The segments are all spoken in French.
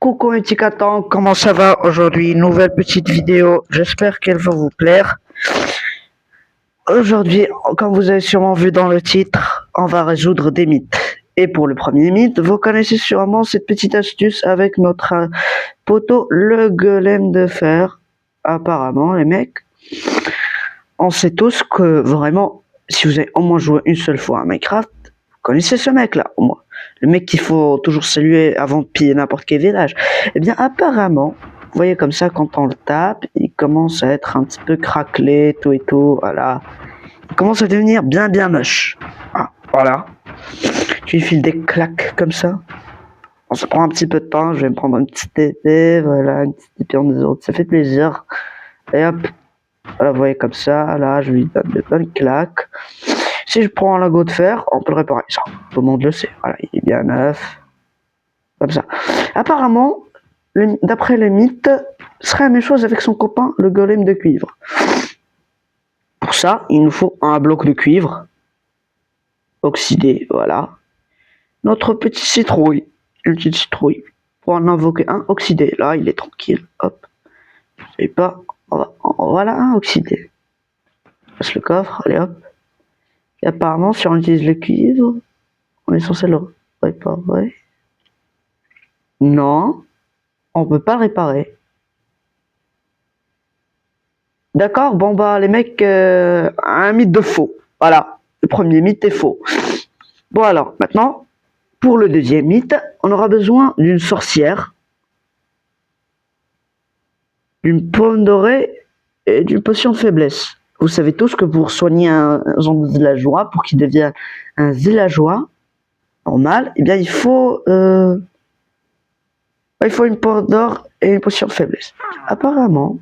Coucou mes petits catans, comment ça va aujourd'hui? Nouvelle petite vidéo, j'espère qu'elle va vous plaire. Aujourd'hui, comme vous avez sûrement vu dans le titre, on va résoudre des mythes. Et pour le premier mythe, vous connaissez sûrement cette petite astuce avec notre poteau, le golem de fer. Apparemment, les mecs, on sait tous que vraiment, si vous avez au moins joué une seule fois à Minecraft, vous connaissez ce mec-là, au moins. Le mec qu'il faut toujours saluer avant de piller n'importe quel village. Eh bien, apparemment, vous voyez comme ça, quand on le tape, il commence à être un petit peu craquelé, tout et tout, voilà. Il commence à devenir bien moche. Ah, voilà. Tu lui files des claques comme ça. Bon, ça prend un petit peu de temps, je vais me prendre une petite épée, voilà, une petite épée en deux autres, ça fait plaisir. Et hop, voilà, vous voyez comme ça, là, je lui donne de bonnes claques. Si je prends un lingot de fer, on peut le réparer, ça, tout le monde le sait, voilà, il est bien neuf. Comme ça. Apparemment, d'après les mythes, serait la même chose avec son copain, le golem de cuivre. Pour ça, il nous faut un bloc de cuivre oxydé, voilà. Notre petit citrouille, une petite citrouille. Pour en invoquer un oxydé, là, il est tranquille, hop. Je sais pas, voilà un oxydé. Passe le coffre, allez hop. Et apparemment, si on utilise le cuivre, on est censé le réparer. Non, on peut pas le réparer. D'accord, bon bah les mecs, un mythe de faux. Voilà, le premier mythe est faux. Bon alors, maintenant, pour le deuxième mythe, on aura besoin d'une sorcière, d'une pomme dorée et d'une potion de faiblesse. Vous savez tous que pour soigner un zombie villageois, pour qu'il devienne un villageois normal, eh bien il faut une pomme d'or et une potion de faiblesse. Apparemment,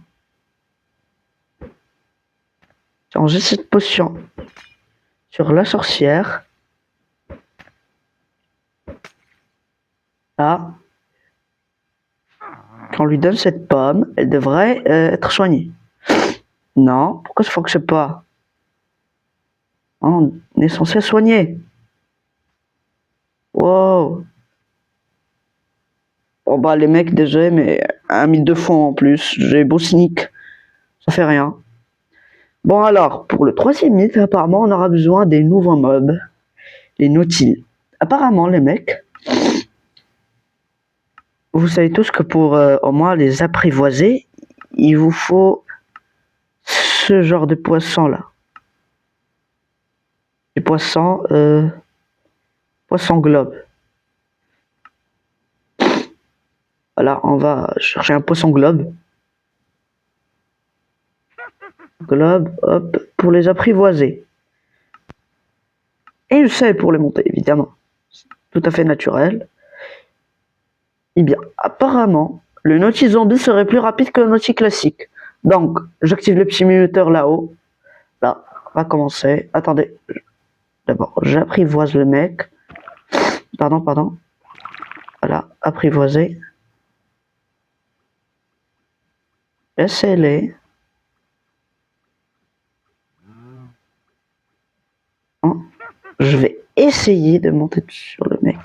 quand j'ai cette potion sur la sorcière, là, quand on lui donne cette pomme, elle devrait être soignée. Non, pourquoi ça ne fonctionne pas? On est censé soigner. Wow. Bon bah les mecs, désolé, mais un mythe de fond en plus, j'ai beau sneak, ça fait rien. Bon alors, pour le troisième mythe, apparemment on aura besoin des nouveaux mobs, les nautiles. Apparemment les mecs, vous savez tous que pour au moins les apprivoiser, il vous faut ce genre de poisson là. Des poissons, poisson globe. Voilà, on va chercher un poisson globe. Globe, hop, pour les apprivoiser. Et une selle pour les monter, évidemment. Tout à fait naturel. Eh bien, apparemment, le Naughty Zombie serait plus rapide que le Naughty classique. Donc, j'active le petit minuteur là-haut. Là, on va commencer. Attendez. D'abord, j'apprivoise le mec. Pardon. Voilà, apprivoiser. Laissez-les. Je vais essayer de monter sur le mec.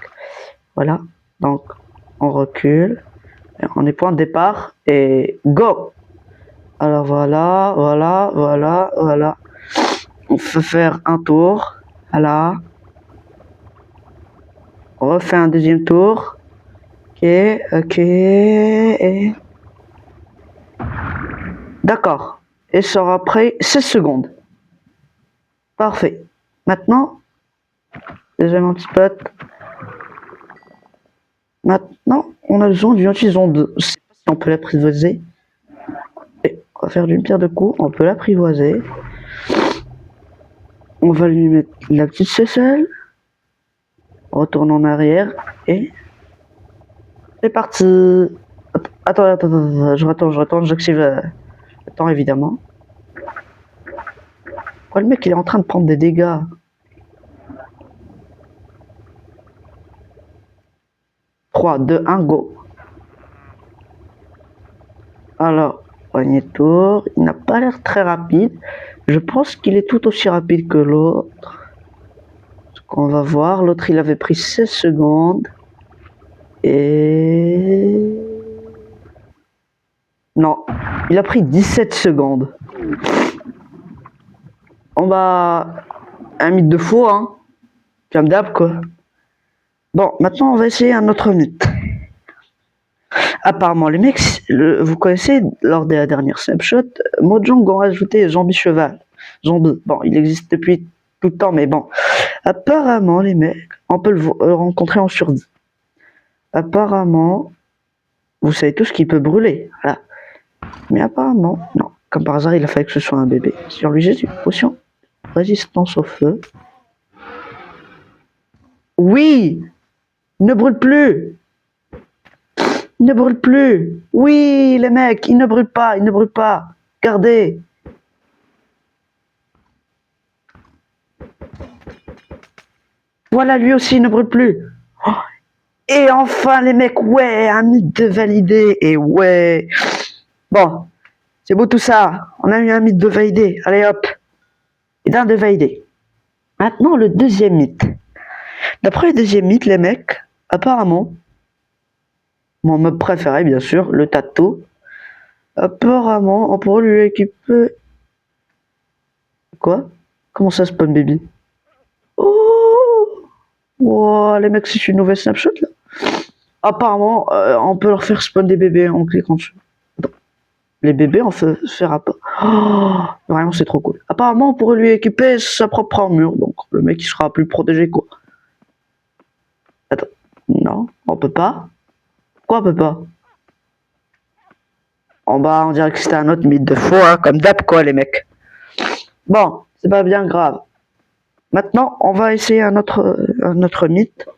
Voilà, donc on recule. On est point de départ et go. Alors voilà. On peut faire un tour. Voilà. On refait un deuxième tour. Ok. D'accord. Et ça aura pris 16 secondes. Parfait. Maintenant, déjà mon petit pote. Maintenant, on a besoin d'une saison 2. Je sais pas si on peut l'apprivoiser. On va faire d'une pierre deux coups. On peut l'apprivoiser. On va lui mettre la petite cécelle. On retourne en arrière. Et c'est parti. Attends. Je retourne. J'active le temps, évidemment. Pourquoi le mec, il est en train de prendre des dégâts? Trois, 2, 1, go. Alors, premier tour. Il n'a pas l'air très rapide. Je pense qu'il est tout aussi rapide que l'autre. Ce qu'on va voir. L'autre, il avait pris 16 secondes. Et Non, il a pris 17 secondes. On va... Un mythe de faux, hein. Comme d'hab, quoi. Bon, maintenant, on va essayer un autre mythe. Apparemment, les mecs, vous connaissez, lors de la dernière snapshot, Mojang ont rajouté Zombie Cheval. Zombie. Bon, il existe depuis tout le temps, mais bon. Apparemment, les mecs, on peut le rencontrer en survie. Apparemment, vous savez tous qu'il peut brûler. Voilà. Mais apparemment, non. Comme par hasard, il a fallu que ce soit un bébé. Sur lui, j'ai une potion. Résistance au feu. Oui! Ne brûle plus! Il ne brûle plus! Oui, les mecs, il ne brûle pas, il ne brûle pas. Regardez! Voilà, lui aussi, il ne brûle plus. Oh. Et enfin, les mecs, ouais, un mythe de validé. Et ouais. Bon, c'est beau tout ça. On a eu un mythe de validé. Allez hop. Et d'un de validé. Maintenant, le deuxième mythe. D'après le deuxième mythe, les mecs, apparemment, mon mob préféré, bien sûr, le tatou. Apparemment, on pourrait lui équiper... Quoi? Comment ça, spawn baby? Oh! Wow, les mecs, c'est une nouvelle snapshot, là. Apparemment, on peut leur faire spawn des bébés en cliquant dessus. Les bébés, on fait pas. Oh, vraiment, c'est trop cool. Apparemment, on pourrait lui équiper sa propre armure, donc le mec, il sera plus protégé, quoi. Attends. Non, on peut pas. Quoi, on peut pas? En bas, on dirait que c'était un autre mythe de faux, hein, comme d'hab, quoi, les mecs. Bon, c'est pas bien grave. Maintenant, on va essayer un autre mythe.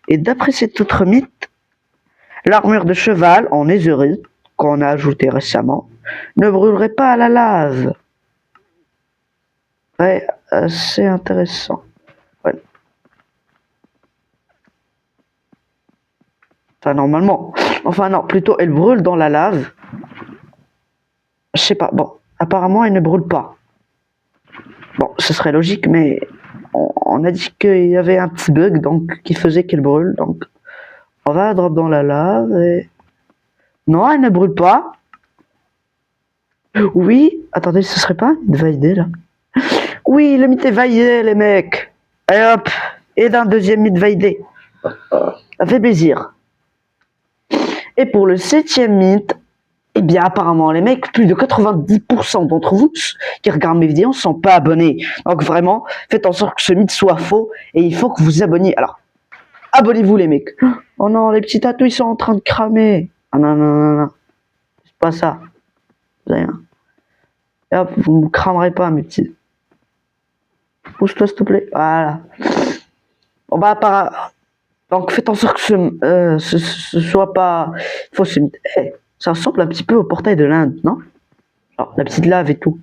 Et d'après cet autre mythe, l'armure de cheval en netherite, qu'on a ajouté récemment, ne brûlerait pas à la lave. Ouais, c'est intéressant. Ouais. Enfin, normalement. Enfin, non, plutôt, elle brûle dans la lave. Je sais pas, bon, apparemment, elle ne brûle pas. Bon, ce serait logique, mais on a dit qu'il y avait un petit bug donc qui faisait qu'elle brûle. Donc, on va drop dans la lave et... Non, elle ne brûle pas. Oui, attendez, ce serait pas de validé là? Oui, le mythe est validé, les mecs. Et hop, et d'un deuxième mythe validé. Ça fait plaisir. Et pour le 7e mythe, eh bien, apparemment, les mecs, plus de 90% d'entre vous qui regardent mes vidéos ne sont pas abonnés. Donc, vraiment, faites en sorte que ce mythe soit faux et il faut que vous vous abonniez. Alors, abonnez-vous, les mecs. Oh non, les petits tatous, ils sont en train de cramer. Ah non, non, non, non. C'est pas ça. Rien. Et hop, vous ne me cramerez pas, mes petits. Pousse-toi, s'il te plaît. Voilà. Bon, bah, donc, faites en sorte que ce soit pas faux, ce mythe. Hey, ça ressemble un petit peu au portail de l'Inde, non? Alors, la petite lave et tout.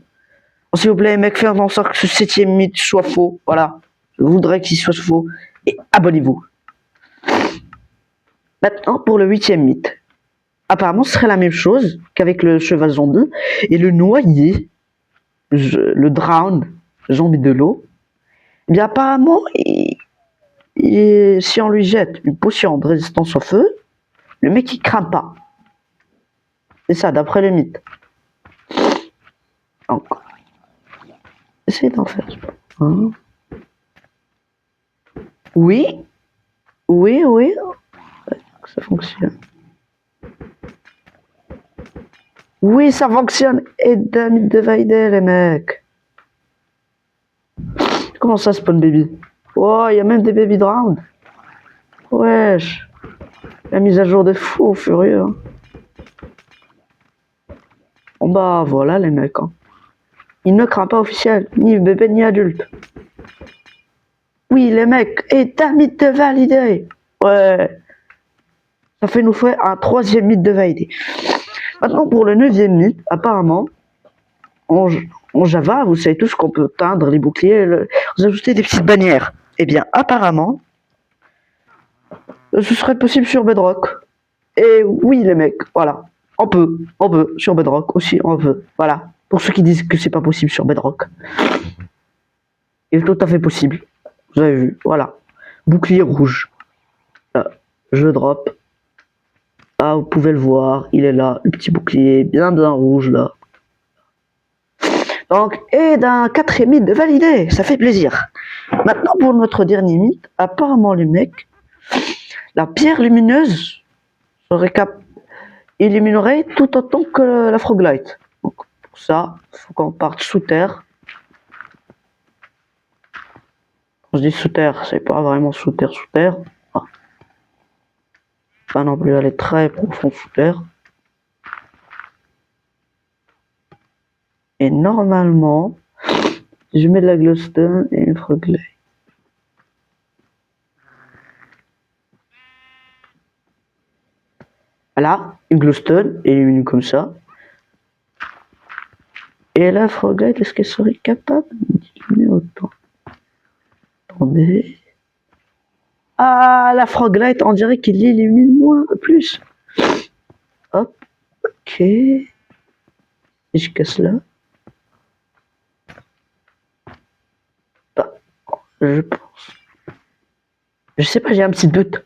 Oh, s'il vous plaît, mec, faites en sorte que ce 7e mythe soit faux. Voilà. Je voudrais qu'il soit faux. Et abonnez-vous. Maintenant, pour le 8e mythe. Apparemment, ce serait la même chose qu'avec le cheval zombie. Et le noyé, le drown, zombie de l'eau. Eh bien, apparemment, si on lui jette une potion de résistance au feu, le mec, il crame pas. C'est ça, d'après le mythe. Donc, essayez d'en faire. Hein. Oui. Oui, oui. Ça fonctionne. Oui, ça fonctionne. Et d'un mythe de Vaidel, les mecs. Comment ça, spawn baby? Oh, il y a même des baby drowned. Wesh. La mise à jour de fou furieux. Hein. Bon bah voilà les mecs. Hein. Il ne craint pas officiel, ni bébé ni adulte. Oui les mecs, et un mythe de validé. Ouais. Ça fait nous faire un 3e mythe de validé. Maintenant pour le 9e mythe, apparemment, en Java, vous savez tous qu'on peut teindre les boucliers, vous ajoutez des petites bannières. Eh bien apparemment, ce serait possible sur Bedrock. Et oui les mecs, voilà. On peut, sur Bedrock aussi, on peut, voilà. Pour ceux qui disent que c'est pas possible sur Bedrock. Il est tout à fait possible. Vous avez vu, voilà. Bouclier rouge. Là, je drop. Ah, vous pouvez le voir, il est là, le petit bouclier, bien rouge là. Donc, et d'un 4e mythe de validé, ça fait plaisir. Maintenant, pour notre dernier mythe, apparemment les mecs, la pierre lumineuse illuminerait tout autant que la Froglight. Donc, pour ça, il faut qu'on parte sous terre. Quand je dis sous terre, c'est pas vraiment sous terre. Ah. Pas non plus aller très profond sous terre. Et normalement, je mets de la glowstone et une Froglight. Voilà, une glowstone illuminée comme ça. Et la Froglight, est-ce qu'elle serait capable d'illuminer autant? Attendez. Ah, la Froglight, on dirait qu'il illumine moins, plus. Hop, ok. Et je casse là. Ah, je pense. Je sais pas, j'ai un petit doute.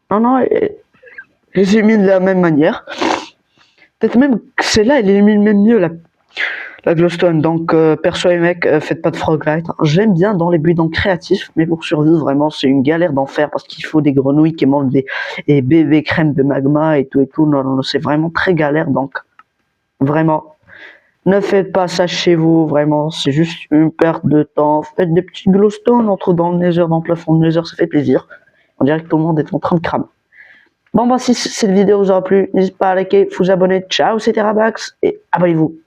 Non, elle illumine de la même manière. Peut-être même que celle-là, elle illumine même mieux la glowstone. Donc, perso les mecs, faites pas de Froglight. J'aime bien dans les buildings créatifs, mais pour survivre, vraiment, c'est une galère d'enfer parce qu'il faut des grenouilles qui mangent des bébés crèmes de magma et tout. Non, c'est vraiment très galère. Donc, vraiment, ne faites pas ça chez vous. Vraiment, c'est juste une perte de temps. Faites des petits glowstones entre dans le nether, dans le plafond de nether, ça fait plaisir. On dirait que tout le monde est en train de cramer. Bon, bah, si cette vidéo vous aura plu, n'hésitez pas à liker, vous abonner. Ciao, c'était Rabax et abonnez-vous.